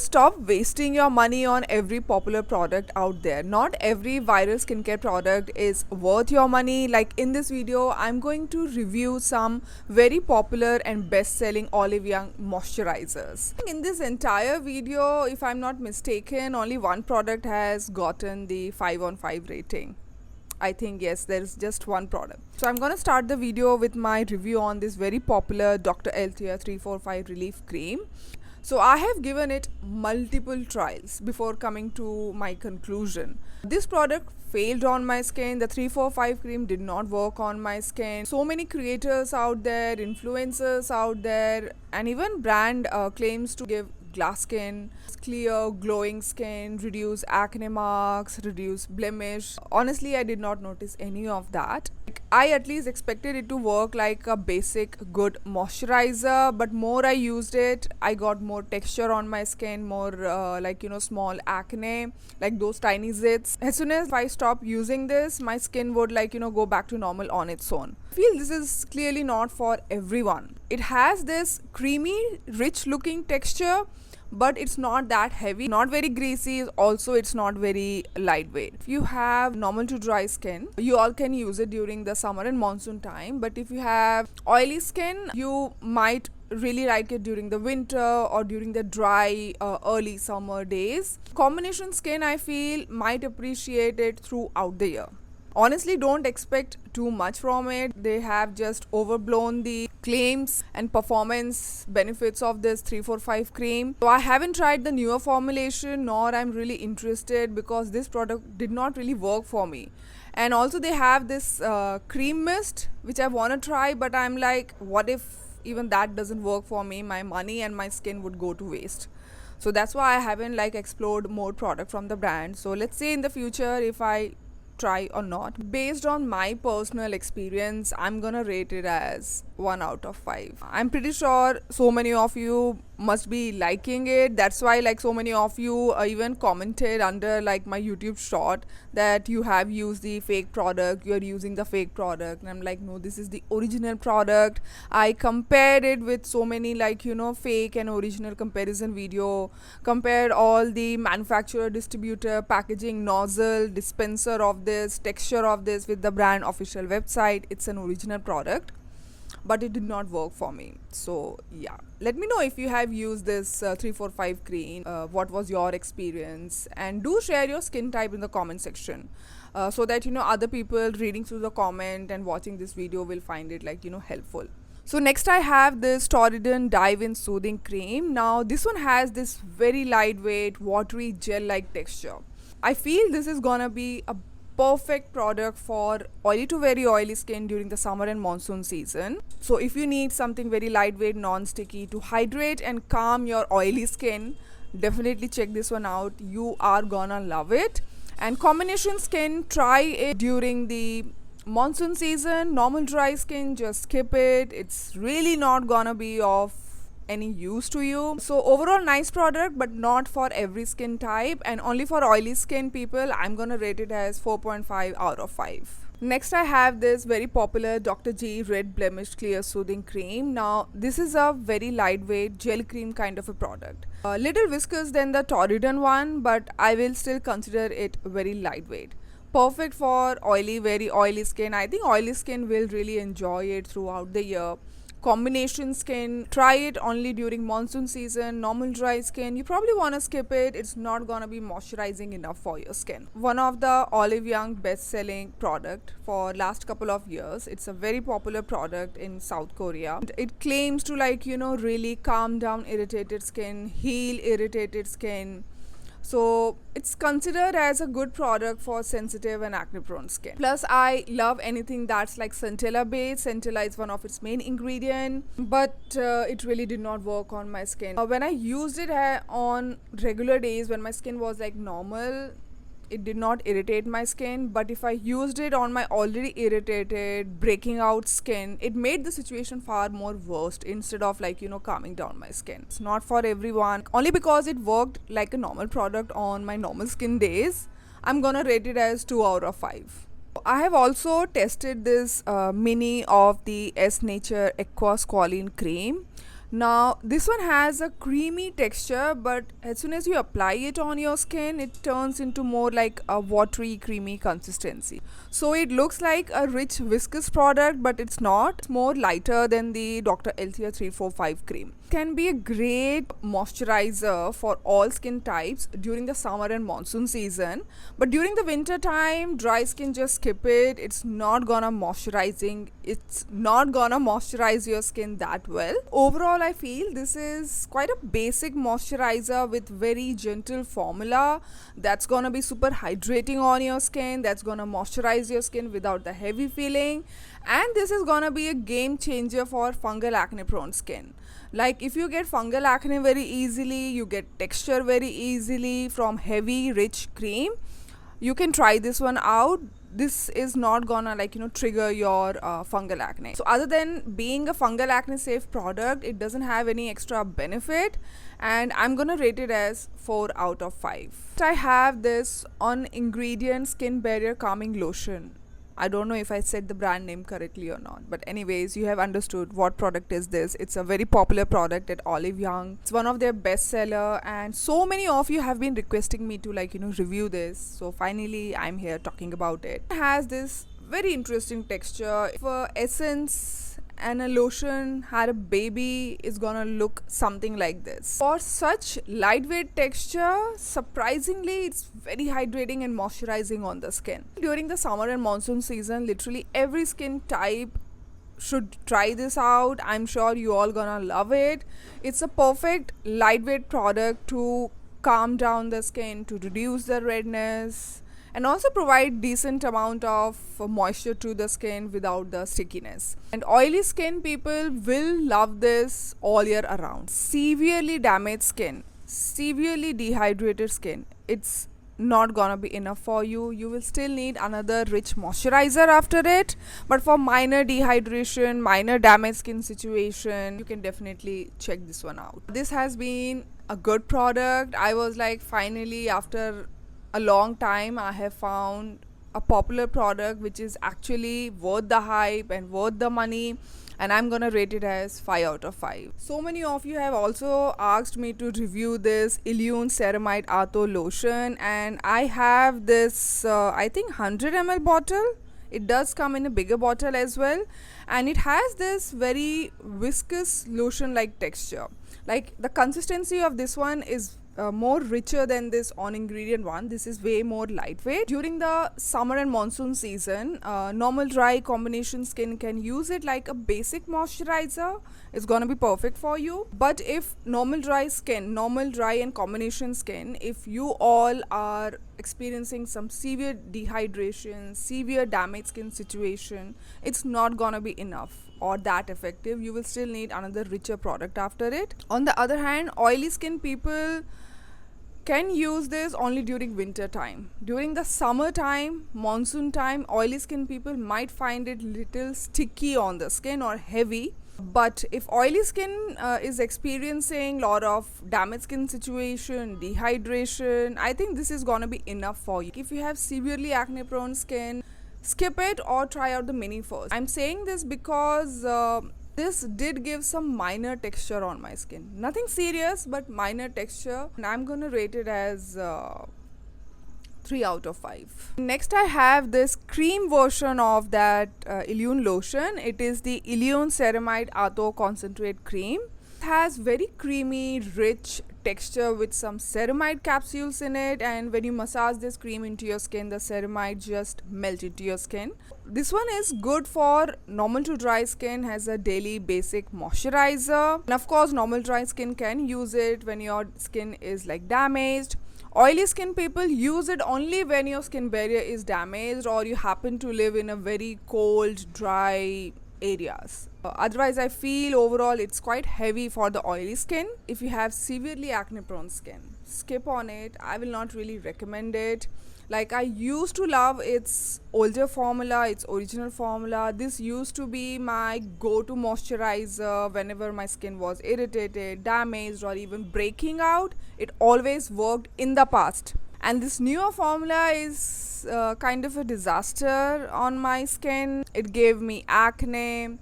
stop wasting your money on every popular product out there. Not every viral skincare product is worth your money. Like in this video, I'm going to review some very popular and best-selling Olive Young moisturizers. In this entire video, if I'm not mistaken, only one product has gotten the 5 on 5 rating. I think yes, there's just one product. So I'm gonna start the video with my review on this very popular Dr. Elthea 345 Relief Cream. So I have given it multiple trials before coming to my conclusion. This product failed on my skin. The 345 cream did not work on my skin. So many creators out there, influencers out there, and even brand claims to give glass skin, clear glowing skin, reduce acne marks, reduce blemish. Honestly, I did not notice any of that. I at least expected it to work like a basic good moisturizer, but more I used it, I got more texture on my skin, more small acne, like those tiny zits. As soon as I stopped using this, my skin would go back to normal on its own. I feel this is clearly not for everyone. It has this creamy, rich looking texture, but it's not that heavy, not very greasy, also it's not very lightweight. If you have normal to dry skin, you all can use it during the summer and monsoon time, but if you have oily skin, you might really like it during the winter or during the dry early summer days. Combination skin, I feel, might appreciate it throughout the year. Honestly, don't expect too much from it. They have just overblown the claims and performance benefits of this 345 cream. So I haven't tried the newer formulation, nor I'm really interested because this product did not really work for me. And also they have this cream mist which I want to try, but I'm like, what if even that doesn't work for me? My money and my skin would go to waste. So that's why I haven't explored more product from the brand. So let's say in the future if I try or not. Based on my personal experience, I'm gonna rate it as 1 out of 5. I'm pretty sure so many of you must be liking it. That's why so many of you even commented under my YouTube short that you have used the fake product, you're using the fake product, and I'm like, no, this is the original product. I compared it with so many fake and original comparison video, compared all the manufacturer, distributor, packaging, nozzle, dispenser of this, texture of this with the brand official website. It's an original product, but it did not work for me. So yeah, let me know if you have used this 345 cream, what was your experience, and do share your skin type in the comment section so that other people reading through the comment and watching this video will find it helpful. So next I have this Torridon Dive-In Soothing Cream. Now this one has this very lightweight, watery gel-like texture. I feel this is gonna be a perfect product for oily to very oily skin during the summer and monsoon season. So if you need something very lightweight, non-sticky to hydrate and calm your oily skin, definitely check this one out. You are gonna love it. And combination skin, try it during the monsoon season. Normal dry skin, just skip it. It's really not gonna be of any use to you. So overall nice product, but not for every skin type, and only for oily skin people. I'm gonna rate it as 4.5 out of 5. Next I have this very popular Dr. G Red Blemish Clear Soothing Cream. Now this is a very lightweight gel cream kind of a product, a little viscous than the Torridon one, but I will still consider it very lightweight. Perfect for oily, very oily skin. I think oily skin will really enjoy it throughout the year. Combination skin, try it only during monsoon season. Normal dry skin, you probably want to skip it. It's not gonna be moisturizing enough for your skin. One of the Olive Young best-selling product for last couple of years. It's a very popular product in South Korea. It claims to really calm down irritated skin, heal irritated skin. So it's considered as a good product for sensitive and acne prone skin. Plus I love anything that's centella based. Centella is one of its main ingredient, but it really did not work on my skin. When I used it on regular days when my skin was normal, it did not irritate my skin, but if I used it on my already irritated, breaking out skin, it made the situation far more worse instead of calming down my skin. It's not for everyone. Only because it worked like a normal product on my normal skin days, I'm gonna rate it as 2 out of 5. I have also tested this mini of the S Nature Aqua Squalene Cream. Now, this one has a creamy texture, but as soon as you apply it on your skin, it turns into more like a watery, creamy consistency. So, it looks like a rich, viscous product, but it's not. It's more lighter than the Dr. Elthea 345 cream. Can be a great moisturizer for all skin types during the summer and monsoon season, but during the winter time, dry skin, just skip it. It's not gonna moisturize your skin that well. Overall, I feel this is quite a basic moisturizer with very gentle formula that's gonna be super hydrating on your skin, that's gonna moisturize your skin without the heavy feeling, and this is gonna be a game changer for fungal acne prone skin. Like if you get fungal acne very easily, you get texture very easily from heavy rich cream, you can try this one out. This is not gonna trigger your fungal acne. So other than being a fungal acne safe product, it doesn't have any extra benefit, and I'm gonna rate it as 4 out of 5. I have this on ingredient skin barrier calming lotion. I don't know if I said the brand name correctly or not, but anyways, you have understood what product is this. It's a very popular product at Olive Young. It's one of their best seller, and so many of you have been requesting me to review this. So finally I'm here talking about it. It has this very interesting texture. If a essence and a lotion had a baby, is gonna look something like this. For such lightweight texture, surprisingly it's very hydrating and moisturizing on the skin. During the summer and monsoon season, literally every skin type should try this out. I'm sure you all gonna love it. It's a perfect lightweight product to calm down the skin, to reduce the redness, and also provide decent amount of moisture to the skin without the stickiness. And oily skin people will love this all year around. Severely damaged skin, severely dehydrated skin, it's not gonna be enough for you. You will still need another rich moisturizer after it, but for minor dehydration, minor damaged skin situation, you can definitely check this one out. This has been a good product. I was like, finally after a long time I have found a popular product which is actually worth the hype and worth the money, and I'm gonna rate it as 5 out of 5. So many of you have also asked me to review this Illune Ceramide Artho lotion, and I have this I think 100 ml bottle. It does come in a bigger bottle as well, and it has this very viscous lotion like texture. Like the consistency of this one is more richer than this on ingredient one. This is way more lightweight. During the summer and monsoon season, normal dry combination skin can use it like a basic moisturizer. It's gonna be perfect for you. But if normal dry and combination skin, if you all are experiencing some severe dehydration, severe damaged skin situation, it's not gonna be enough or that effective. You will still need another richer product after it. On the other hand, oily skin people can use this only during winter time. During the summer time, monsoon time, oily skin people might find it little sticky on the skin or heavy. But if oily skin is experiencing lot of damaged skin situation, dehydration, I think this is gonna be enough for you. If you have severely acne prone skin, skip it or try out the mini first. I'm saying this because this did give some minor texture on my skin. Nothing serious, but minor texture. And I'm gonna rate it as 3 out of 5. Next I have this cream version of that Illune lotion. It is the Illune Ceramide Artho Concentrate Cream. It has very creamy, rich texture with some ceramide capsules in it, and when you massage this cream into your skin, the ceramide just melt into your skin. This one is good for normal to dry skin, has a daily basic moisturizer, and of course normal dry skin can use it when your skin is like damaged. Oily skin people use it only when your skin barrier is damaged or you happen to live in a very cold, dry areas. Otherwise, I feel overall it's quite heavy for the oily skin. If you have severely acne prone skin, skip on it. I will not really recommend it. Like, I used to love its older formula, its original formula. This used to be my go-to moisturizer whenever my skin was irritated, damaged, or even breaking out. It always worked in the past. And this newer formula is kind of a disaster on my skin. It gave me acne,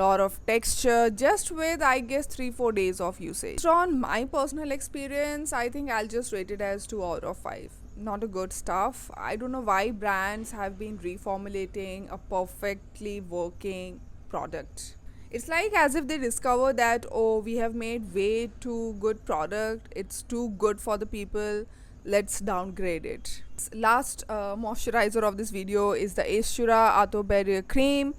lot of texture just with I guess 3-4 days of usage. Based on my personal experience, I think I'll just rate it as 2 out of 5. Not a good stuff. I don't know why brands have been reformulating a perfectly working product. It's like as if they discover that, oh, we have made way too good product, it's too good for the people, let's downgrade it. Last moisturizer of this video is the Estura Ato Barrier Cream,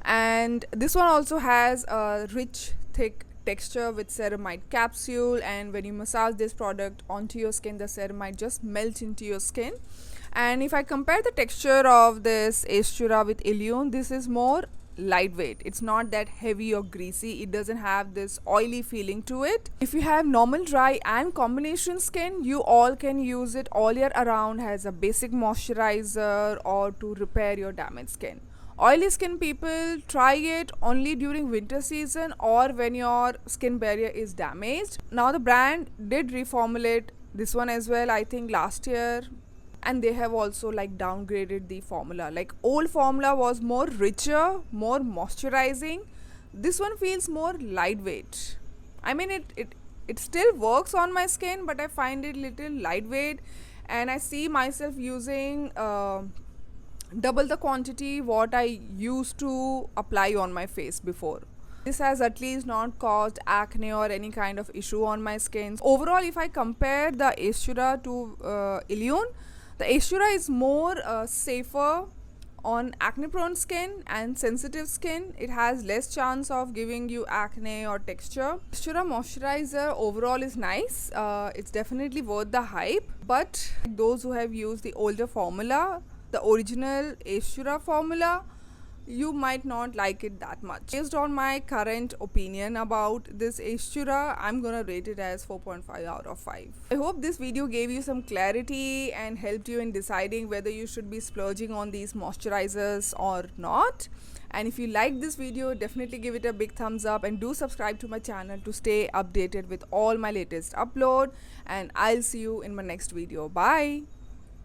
and this one also has a rich thick texture with ceramide capsule, and when you massage this product onto your skin, the ceramide just melts into your skin. And if I compare the texture of this Estura with Illion, this is more lightweight. It's not that heavy or greasy. It doesn't have this oily feeling to it. If you have normal, dry and combination skin, you all can use it all year around as a basic moisturizer or to repair your damaged skin. Oily skin people, try it only during winter season or when your skin barrier is damaged. Now the brand did reformulate this one as well, I think last year, and they have also like downgraded the formula. Like old formula was more richer, more moisturizing. This one feels more lightweight. I mean it still works on my skin, but I find it little lightweight, and I see myself using double the quantity what I used to apply on my face before. This has at least not caused acne or any kind of issue on my skin. Overall, if I compare the Estura to Illion, the Estura is more safer on acne prone skin and sensitive skin. It has less chance of giving you acne or texture. Estura moisturizer overall is nice. It's definitely worth the hype, but those who have used the older formula, the original Estura formula, you might not like it that much. Based on my current opinion about this Estura, I'm gonna rate it as 4.5 out of 5. I hope this video gave you some clarity and helped you in deciding whether you should be splurging on these moisturizers or not. And if you like this video, definitely give it a big thumbs up and do subscribe to my channel to stay updated with all my latest upload. And I'll see you in my next video. Bye.